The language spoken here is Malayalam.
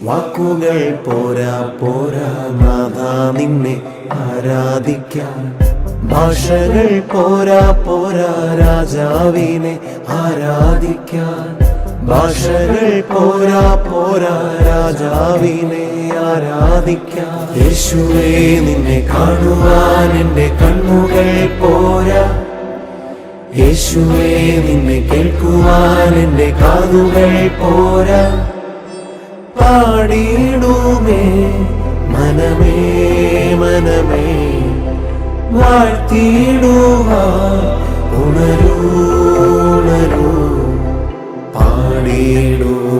വാക്കുകൾ പോരാ പോരാ നാഥാ നിന്നെ ആരാധിക്കാൻ. ഭാഷകൾ പോരാ പോരാ രാജാവിനെ ആരാധിക്കാൻ. ഭാഷകൾ പോരാ പോരാ രാജാവിനെ ആരാധിക്കാൻ. യേശുവേ നിന്നെ കാണുവാൻ എൻ്റെ കണ്ണുകൾ പോരാ. യേശുവേ നിന്നെ കേൾക്കുവാൻ എൻ്റെ കാതുകൾ പോരാ. പാടിയിടുമേ മനമേ മനമേ വാഴ്ത്തിയിടുവാൻ ഉണരൂ ഉണരൂ. പാടിയിടുമേ